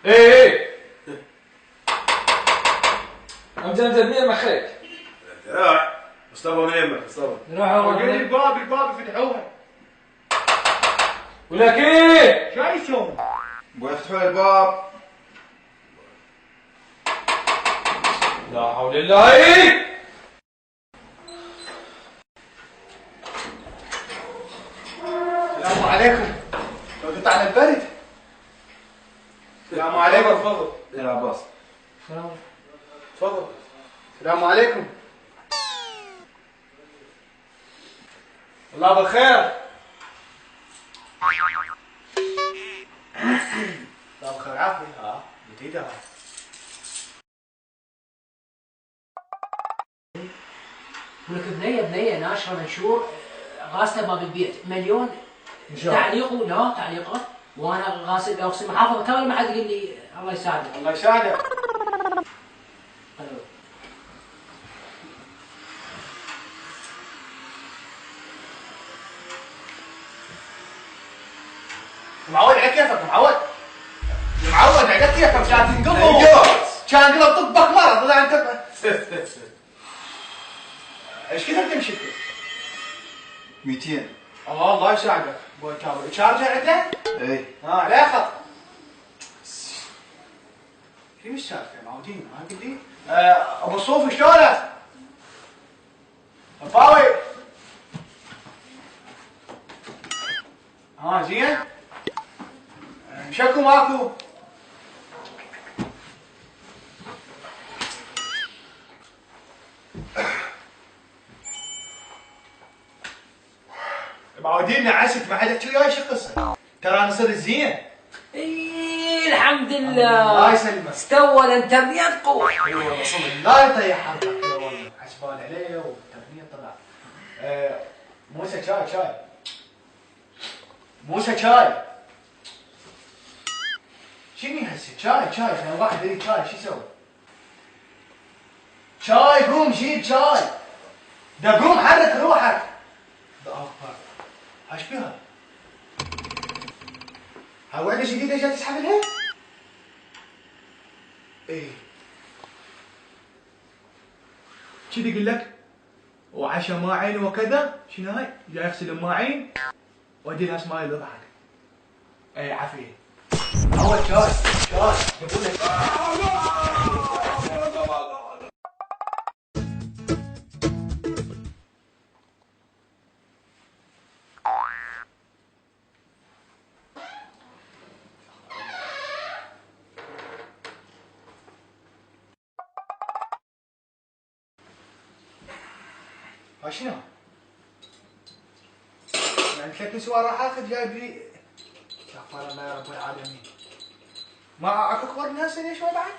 ايه امجد مين مخيك؟ راح مصطفى ونيمة مصطفى نروح قال الباب فتحوها. ولك ايه؟ شايفهم؟ بغوا يفتحوا لي الباب. لا حول الله. ايه السلام عليكم. ردت على البرد. السلام عليكم. تفضل يا عباس. تفضل. السلام عليكم. الله بالخير. الله بخير عافية. جديدة. يقول لك بنيه ناشره منشور غاسله باب البيت مليون تعليق لا تعليقات وانا غاسل اقسم محافظه تو ما حد يقول لي الله يساعدك. الله يساعدك. معود على كيفك معود. معود على كيفك كان تنقلب. كان قلب طبك مرض ولا انت. ايش كثر تمشي انت؟ 200. الله يساعدك. تشارجر عنده؟ اي لا خط. في مش سالفه معودين ما قلت لي؟ ابو صوفي شلونك؟ الفاوي. زين؟ مشكو ماكو؟ معودين نعست ما حدا وياي شو القصه؟ ترى انا صرت زين. اي الحمد لله. الله يسلمك. استوى الانترنت قوي. اي والله صدق لا يطيح حركك يا والله حسبان عليه والتقنيه طلع. موسى شاي. موسى شاي. شنو هسه شاي انا واحد يريد شاي شو يسوي؟ شاي قوم جيب شاي. ده قوم حرك روحك. ده اكبر. ايش بيها؟ هاي وحده جديده جاي تسحب لها؟ ايه كذي يقول لك وعشا ماعين وكذا. شنو هاي؟ جاي يغسل الماعين وادي ناس ماي يضحك. ايه عافيه. اول شاي يقول لك شنو؟ يعني 3 سوار راح اخذ جايب لي كفر الله يا رب العالمين. ما اكو اكبر من هسه ليش ما بعد؟